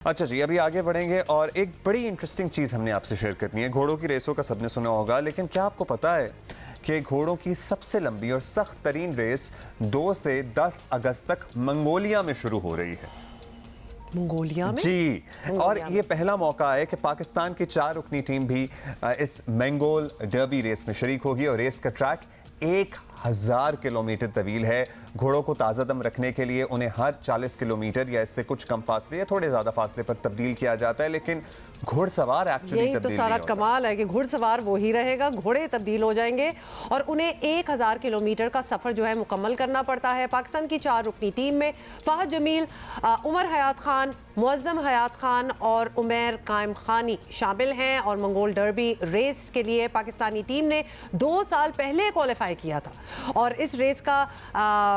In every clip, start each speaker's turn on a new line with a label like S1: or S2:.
S1: अच्छा जी, अभी आगे बढ़ेंगे और एक बड़ी इंटरेस्टिंग चीज़ हमने आपसे शेयर करनी है। घोड़ों की रेसों का सबने सुना होगा, लेकिन क्या आपको पता है कि घोड़ों की सबसे लंबी और सख्त तरीन रेस 2 से 10 अगस्त तक मंगोलिया में शुरू हो रही है।
S2: मंगोलिया में?
S1: जी, और
S2: मंगोलिया
S1: ये पहला मौका है कि पाकिस्तान की 4 रुकनी टीम भी इस मंगोल डर्बी रेस में शरीक होगी और रेस का ट्रैक 1000 किलोमीटर तवील है। घोड़ों को ताज़ा दम रखने के लिए उन्हें हर 40 किलोमीटर या इससे कुछ कम फासले या थोड़े ज़्यादा फासले पर तब्दील किया जाता है, लेकिन घुड़सवार एक्चुअली
S2: यही तो सारा कमाल है कि घुड़सवार वो ही रहेगा, घोड़े तब्दील हो जाएंगे और उन्हें 1000 किलोमीटर का सफ़र जो है मुकम्मल करना पड़ता है। पाकिस्तान की 4 रुकनी टीम में फ़हद जमील, उमर हयात खान, मुअज़्ज़म हयात खान और उमैर कायम खानी शामिल हैं और मंगोल डर्बी रेस के लिए पाकिस्तानी टीम ने 2 साल पहले क्वालिफाई किया था। और इस रेस का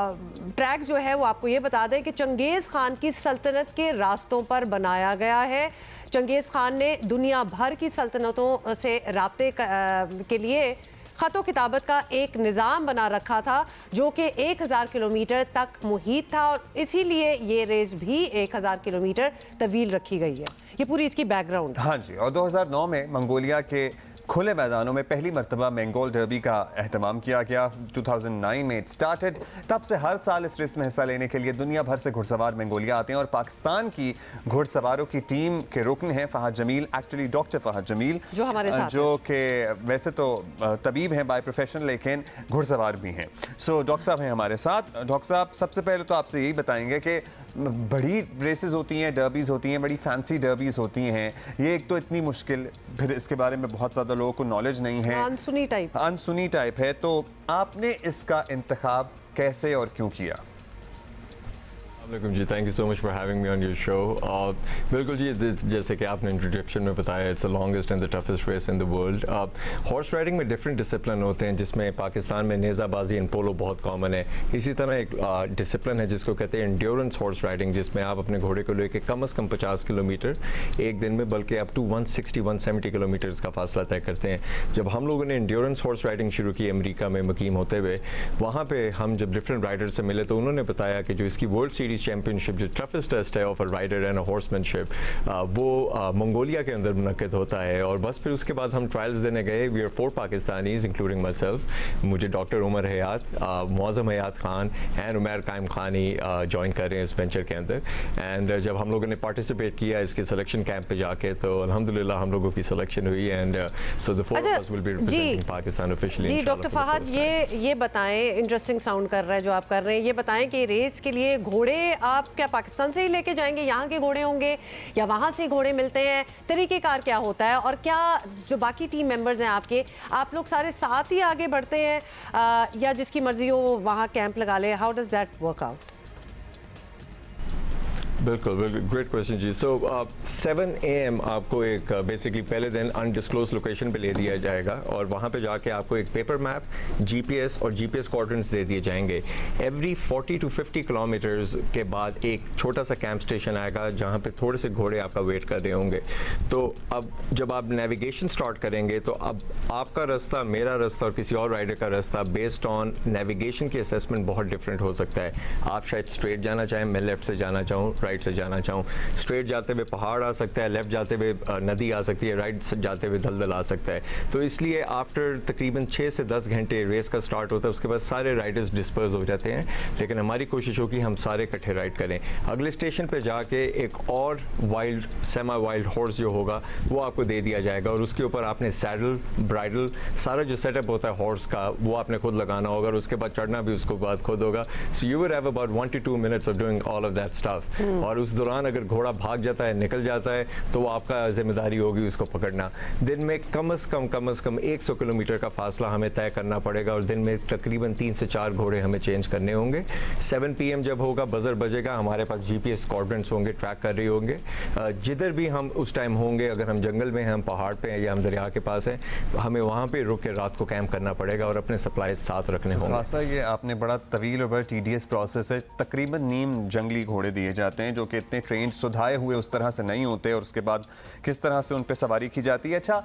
S2: ट्रैक जो है वो आपको ये बता दें कि चंगेज़ खान की सल्तनत के रास्तों पर बनाया गया है। चंगेज़ खान ने दुनिया भर की सल्तनतों से राब्ते के लिए ख़तो किताबत का एक निज़ाम बना रखा था जो कि 1000 किलोमीटर तक मुहीत था और इसीलिए ये रेस भी 1000 किलोमीटर तवील रखी गई है। ये पूरी इसकी बैकग्राउंड।
S1: हाँ जी, और 2009 में मंगोलिया के खुले मैदानों में पहली मरतबा मंगोल डर्बी का एहतमाम किया गया। 2009 में इट स्टार्टेड। तब से हर साल इस रेस में हिस्सा लेने के लिए दुनिया भर से घुड़सवार मंगोलिया आते हैं और पाकिस्तान की घुड़सवारों की टीम के रुकन हैं फ़हद जमील, एक्चुअली डॉक्टर फ़हद जमील,
S2: जो हमारे साथ
S1: जो कि वैसे तो तबीब हैं बाय प्रोफेशन, लेकिन घुड़सवार भी हैं। सो डॉक्टर साहब हैं हमारे साथ। डॉक्टर साहब, सबसे पहले तो आपसे यही बताएंगे कि बड़ी रेसेस होती हैं, डर्बीज़ होती हैं, बड़ी फैंसी डर्बीज़ होती हैं, ये एक तो इतनी मुश्किल, फिर इसके बारे में बहुत ज़्यादा लोगों को नॉलेज नहीं है, अनसुनी टाइप है, तो आपने इसका इंतखाब कैसे और क्यों किया?
S3: जी, thank you so much for having me on your show. बिल्कुल जी, जैसे कि आपने इंट्रोडक्शन में बताया, it's the longest and the toughest race in the world. Horse riding में डिफरेंट डिसिप्लिन होते हैं, जिसमें पाकिस्तान में नेज़ाबाजी एंड पोलो बहुत कॉमन है। इसी तरह एक डिसिप्लिन है जिसको कहते हैं एंड्योरेंस हॉर्स राइडिंग, जिसमें आप अपने घोड़े को लेकर कम से कम 50 किलोमीटर एक दिन में, बल्कि अप टू 160-170 किलोमीटर्स का फासला तय करते हैं। जब हम लोगों ने एंड्योरेंस हॉर्स राइडिंग शुरू की अमेरिका में मुकीम होते हुए, वहाँ पर हम जब डिफरेंट राइडर से मिले तो उन्होंने बताया कि जो इसकी वर्ल्ड सीरीज चैंपियनशिप, जो टफेस्ट टेस्ट है of a rider and a horsemanship, वो मंगोलिया के अंदर मुनक्किद होता है। और बस फिर उसके बाद हम ट्रायल्स देने गए। We are 4 Pakistanis including myself. मुझे doctor Umar Hayat, Muazzam Hayat Khan and Umair Qayyum Khani join कर रहे हैं इस वेंचर के अंदर। एंड जब हम लोगों ने पार्टिसिपेट किया इसके सिलेक्शन कैंप पे जाके, तो अल्हम्दुलिल्लाह हम लोगों की सिलेक्शन हुई and so the 4 of us will be representing Pakistan officially.
S2: जी डॉक्टर फहद, ये बताएं, इंटरेस्टिंग साउंड कर रहा है जो आप कर रहे हैं, ये बताएं कि रेस के लिए घोड़े आप क्या पाकिस्तान से ही लेके जाएंगे, यहाँ के घोड़े होंगे या वहाँ से घोड़े मिलते हैं? तरीक़ेकार क्या होता है और क्या जो बाकी टीम मेंबर्स हैं आपके, आप लोग सारे साथ ही आगे बढ़ते हैं या जिसकी मर्जी हो वो वहाँ कैंप लगा ले? How does that work out?
S3: बिल्कुल बिल्कुल, ग्रेट क्वेश्चन जी। सो 7 AM आपको एक बेसिकली पहले दिन अनडिस्क्लोज लोकेशन पे ले दिया जाएगा और वहाँ पे जाके आपको एक पेपर मैप, GPS और GPS कोऑर्डिनेट्स दे दिए जाएंगे। एवरी 40 to 50 किलोमीटर्स के बाद एक छोटा सा कैंप स्टेशन आएगा जहाँ पे थोड़े से घोड़े आपका वेट कर रहे होंगे। तो अब जब आप नेविगेशन स्टार्ट करेंगे तो अब आपका रास्ता, मेरा रास्ता और किसी और राइडर का रास्ता बेस्ड ऑन नेविगेशन की असेसमेंट बहुत डिफरेंट हो सकता है। आप शायद स्ट्रेट जाना चाहें, मैं लेफ्ट से जाना चाहूँ, राइट से जाना चाहूँ। स्ट्रेट जाते हुए पहाड़ आ सकता है, लेफ्ट जाते हुए नदी आ सकती है, राइट जाते हुए दलदल आ सकता है। तो इसलिए आफ्टर तकरीबन 6 से 10 घंटे रेस का स्टार्ट होता है, उसके बाद सारे राइडर्स डिस्पर्स हो जाते हैं, लेकिन हमारी कोशिश हो कि हम सारे इकट्ठे राइड करें। अगले स्टेशन पे जाके एक और वाइल्ड, सेमा वाइल्ड हॉर्स जो होगा वो आपको दे दिया जाएगा और उसके ऊपर आपने सैडल, ब्राइडल, सारा जो सेटअप होता है हॉर्स का वो आपने खुद लगाना होगा और उसके बाद चढ़ना भी उसके बाद खुद होगा। So you will have about 1 to 2 minutes of doing all of that stuff. और उस दौरान अगर घोड़ा भाग जाता है, निकल जाता है, तो वो आपका जिम्मेदारी होगी उसको पकड़ना। दिन में कम से कम 100 किलोमीटर का फासला हमें तय करना पड़ेगा और दिन में तकरीबन 3 से 4 घोड़े हमें चेंज करने होंगे। 7 PM जब होगा, बजर बजेगा, हमारे पास GPS कोऑर्डिनेट्स होंगे, ट्रैक कर रहे होंगे। जिधर भी हम उस टाइम होंगे, अगर हम जंगल में हैं, हम पहाड़ पे हैं या हम दरिया के पास हैं, हमें वहाँ पे रुक के रात को कैंप करना पड़ेगा और अपने सप्लाई साथ रखने होंगे।
S1: खासा ये आपने बड़ा तवील और बड़ा TDS प्रोसेस है। तकरीबन नीम जंगली घोड़े दिए जाते हैं हैं जो कि इतने ट्रेंड सुधाए हुए उस तरह से नहीं होते, और उसके बाद किस तरह से उन पर सवारी की जाती है। अच्छा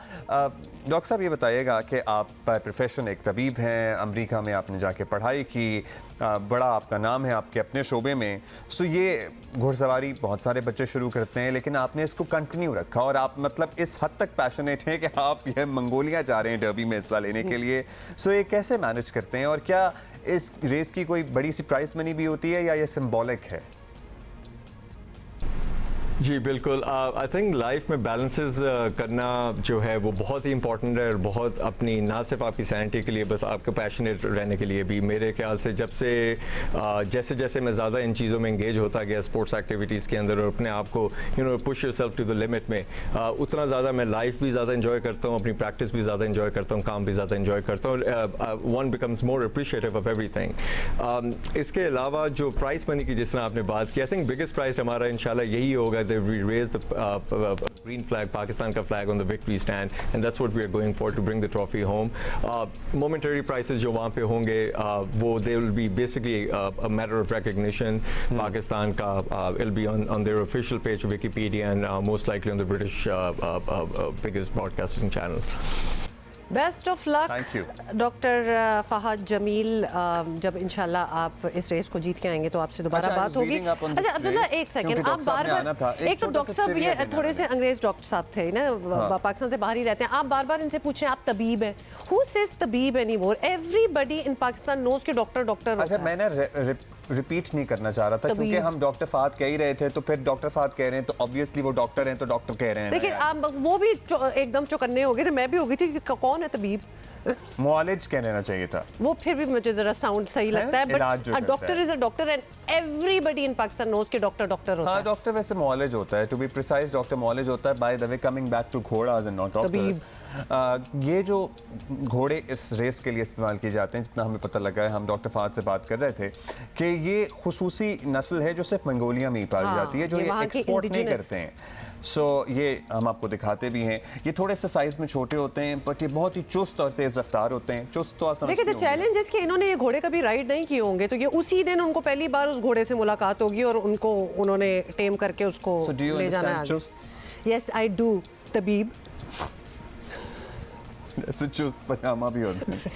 S1: डॉक्टर साहब ये बताइएगा कि आप प्रोफेशन एक तबीब हैं, अमेरिका में आपने जाके पढ़ाई की, बड़ा आपका नाम है आपके अपने शोबे में। सो ये घुड़सवारी बहुत सारे बच्चे शुरू करते हैं, लेकिन आपने इसको कंटिन्यू रखा और आप मतलब इस हद तक पैशनेट हैं कि आप ये मंगोलिया जा रहे हैं डर्बी में हिस्सा लेने के लिए। सो ये कैसे मैनेज करते हैं, और क्या इस रेस की कोई बड़ी सी प्राइस मनी भी होती है या ये सिंबॉलिक है?
S3: जी बिल्कुल, आई थिंक लाइफ में बैलेंसेस करना जो है वो बहुत ही इंपॉर्टेंट है, और बहुत अपनी ना सिर्फ आपकी सैनिटी के लिए, बस आपके पैशनेट रहने के लिए भी। मेरे ख्याल से जब से जैसे जैसे मैं ज़्यादा इन चीज़ों में इंगेज होता गया स्पोर्ट्स एक्टिविटीज़ के अंदर, और अपने आप को push yourself to the limit में, उतना ज़्यादा मैं लाइफ भी ज़्यादा इंजॉय करता हूँ, अपनी प्रैक्टिस भी ज़्यादा इंजॉय करता हूँ, काम भी ज़्यादा इंजॉय करता हूँ। One becomes more appreciative of everything. इसके अलावा जो प्राइस मनी की जिस तरह आपने बात की, आई थिंक बिगेस्ट प्राइस हमारा इंशाल्लाह यही होगा that we raise the green flag, Pakistan का flag on the victory stand, and that's what we are going for, to bring the trophy home. Momentary prices जो वहाँ पे होंगे वो they will be basically a matter of recognition. Pakistan का it'll be on their official page Wikipedia, and most likely on the British biggest broadcasting channel.
S2: Best of luck.
S1: Thank you.
S2: Doctor Fahad Jameel, जब इंशाल्लाह आप इस race को जीत के आएंगे तो आपसे दोबारा
S1: अच्छा, I
S2: बात
S1: was
S2: होगी।
S1: reading up on this
S2: अच्छा अब्दुल्ला,
S1: race,
S2: एक सेकंड,
S1: क्योंकि
S2: आप
S1: डॉक्टर साहब ने आना था।
S2: बार-बार,
S1: एक
S2: एक तो
S1: छोटा
S2: डॉक्टर
S1: सा
S2: साहब
S1: trivia
S2: ये
S1: देना
S2: थोड़े
S1: है।
S2: से अंग्रेज डॉक्टर साहब थे ना, पाकिस्तान से बाहर ही रहते हैं, आप बार-बार इनसे पूछ रहे हैं आप तबीब हैं। हु सेज तबीब anymore? Everybody in Pakistan knows कि डॉक्टर डॉक्टर
S1: अच्छा,
S2: होता है।
S1: मैंने रिपीट नहीं करना चाह रहा था, क्योंकि
S2: तबीब।
S1: हम डॉक्टर फहद कह ही रहे थे, तो फिर डॉक्टर फहद कह रहे हैं तो ऑब्वियसली वो डॉक्टर हैं, तो डॉक्टर कह रहे हैं ना
S2: देखिए
S1: यार।
S2: आप वो भी एकदम चौकन्ने हो गए थे, मैं भी हो गई थी कि कौन है तबीब।
S1: मुआलिज कह लेना चाहिए था।
S2: वो फिर भी मुझे जरा साउंड सही लगता है,
S1: इलाज जो
S2: बट
S1: करता
S2: डॉक्टर
S1: है।
S2: Is a doctor and everybody in Pakistan knows कि डॉक्टर डॉक्टर होता
S1: हाँ,
S2: है।
S1: डॉक्टर वैसे मुआलिज होता है, टू बी प्रिसाइज डॉक्टर मुआलिज होता है। By the way, coming back to घोड़ाज एंड नॉट डॉक्टर्स, ये जो घोड़े इस रेस के लिए इस्तेमाल किए जाते हैं, जितना हमें पता लगा है, हम डॉक्टर फहद से बात कर रहे थे कि ये खुसूसी नस्ल है जो सिर्फ मंगोलिया में ही पाई जाती है, जो
S2: ये
S1: ये
S2: वहाँ के
S1: एक्सपोर्ट नहीं
S2: indigenous।
S1: करते हैं। सो ये हम आपको दिखाते भी हैं। ये थोड़े से साइज में छोटे होते हैं, बट ये बहुत ही चुस्त और तेज रफ्तार होते हैं। चुस्त तो आप समझते
S2: देखिए, द
S1: होंगे।
S2: चैलेंज इज कि इन्होंने ये घोड़े कभी राइड नहीं किए होंगे, तो ये उसी दिन उनको पहली बार उस घोड़े से मुलाकात होगी और उनको उन्होंने टेम करके उसको
S1: So do you
S2: ले जाना है
S1: understand
S2: आगे।
S1: चुस्त?
S2: यस आई डू तबीब।
S1: ऐसे चुस्त पजामा भी होते हैं।